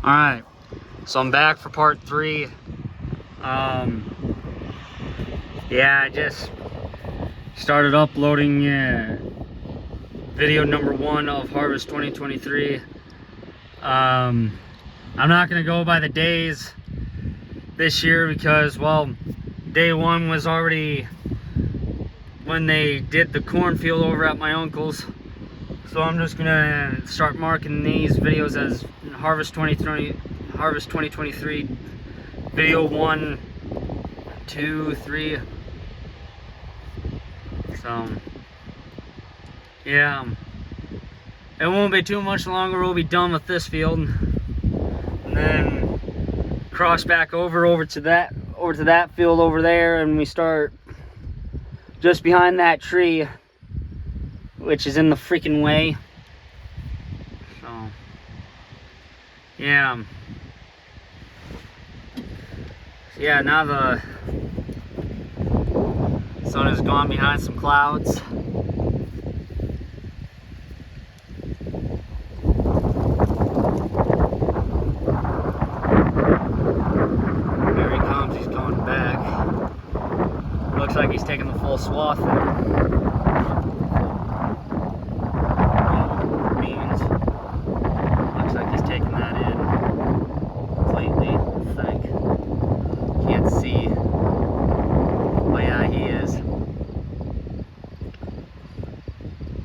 Alright, so I'm back for part 3. Yeah, I just started uploading video number 1 of Harvest 2023. I'm not going to go by the days this year because, well, day 1 was already when they did the cornfield over at my uncle's. So I'm just gonna start marking these videos as Harvest 2023 video 1, 2, 3. So yeah, it won't be too much longer. We'll be done with this field, and then cross back over to that field over there, and we start just behind that tree, which is in the freaking way. So yeah, now the sun has gone behind some clouds. There he comes, he's coming back. Looks like he's taking the full swath there. Taking that in completely, I think. Can't see, but yeah, he is.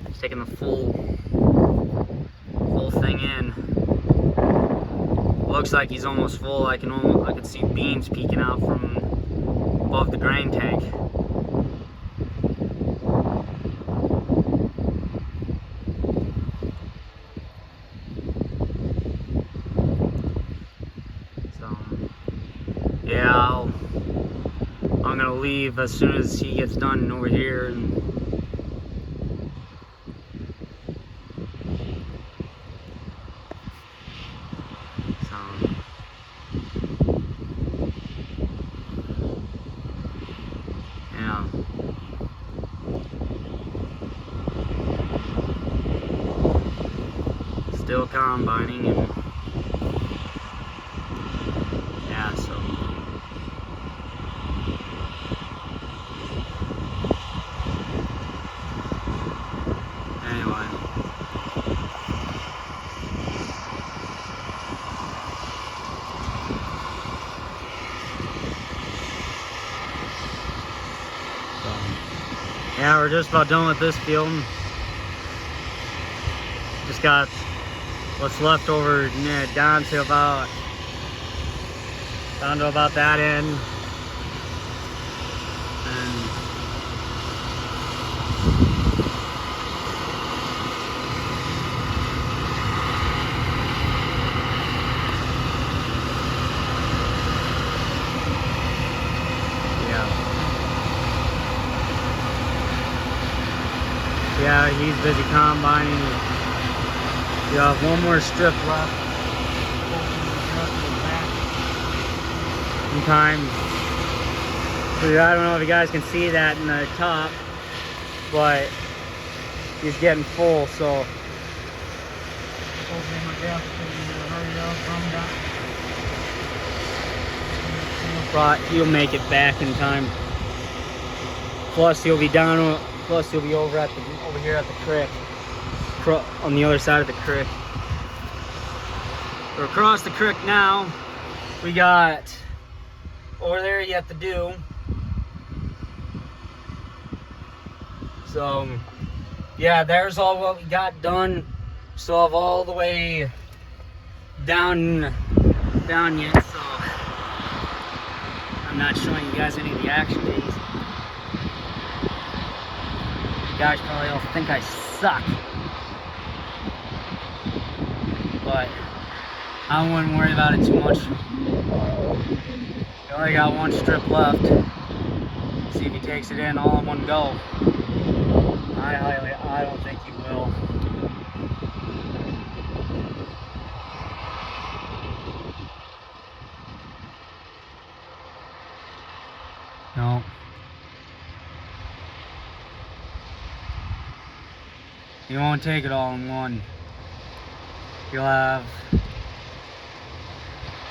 He's taking the full thing in. Looks like he's almost full. I could see beams peeking out from above the grain tank. Yeah, I'm gonna leave as soon as he gets done over here. Yeah. Still combining and yeah, so anyway. Yeah, we're just about done with this field. Just got what's left over down to about that end. And yeah, he's busy combining. You have one more strip left. Sometimes, I don't know if you guys can see that in the top, but he's getting full, so he'll make it back in time. Plus he'll be down. Plus he'll be over here at the creek, on the other side of the creek. We're across the creek now. We got over there yet to do. So yeah, there's all what we got done. Still have all the way down yet, so I'm not showing you guys any of the action days. You guys probably all think I suck, but I wouldn't worry about it too much. We only got one strip left. See if he takes it in all in one go. I don't think he will. No. He won't take it all in one. You'll have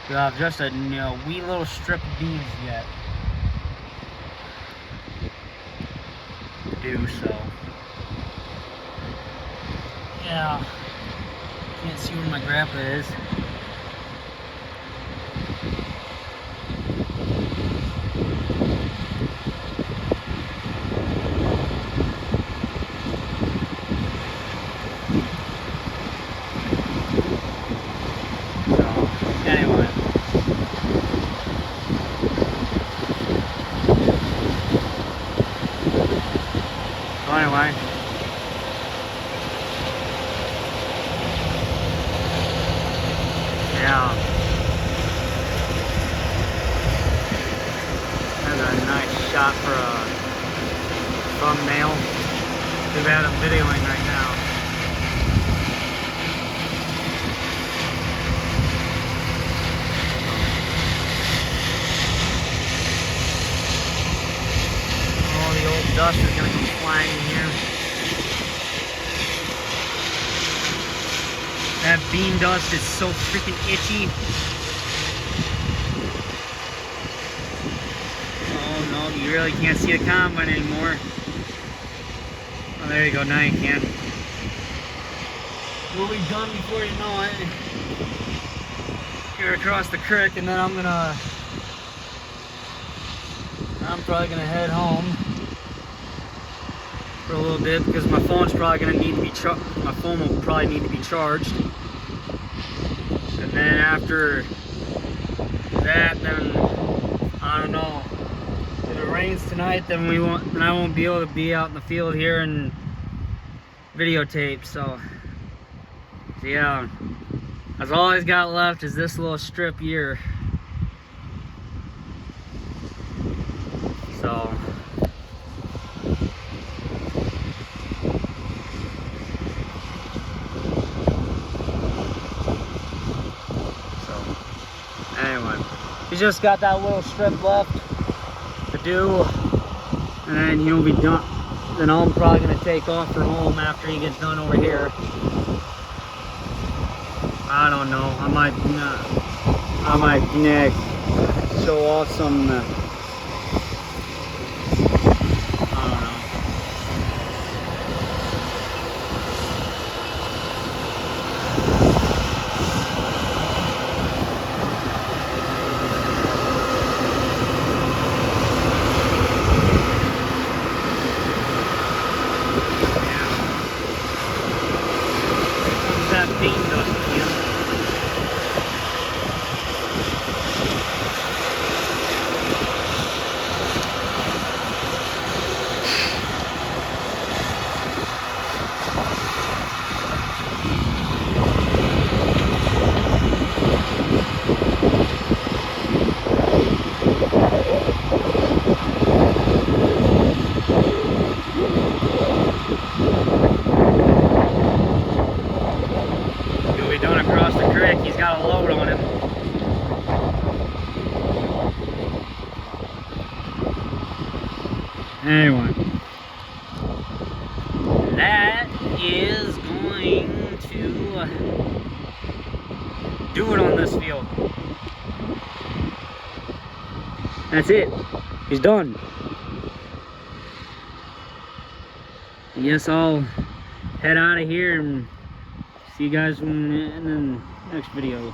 We have just a wee little strip of beans yet to do, so yeah. Can't see where my grandpa is. Anyway. Yeah. That's a nice shot for a thumbnail. Too bad I'm videoing right now. Oh, the old dust is gonna come flying in here. That bean dust is so freaking itchy. Oh no, you really can't see the combine anymore. Oh, there you go, now you can. We'll be done before you know it. Here across the creek, and then I'm probably gonna head home for a little bit because my phone's probably gonna need to be my phone will probably need to be charged. And then after that, then I don't know. If it rains tonight, then I won't be able to be out in the field here and videotape. So yeah, that's all I've got left is this little strip here. So anyway, he's just got that little strip left to do, and then he'll be done. Then I'm probably gonna take off for home after he gets done over here. I don't know. I might show off some. I don't know. That bean dust again. He'll be done across the creek. He's got a load on him. Anyway, that is going to do it on this field. That's it. He's done. I guess I'll head out of here and see you guys in the next video.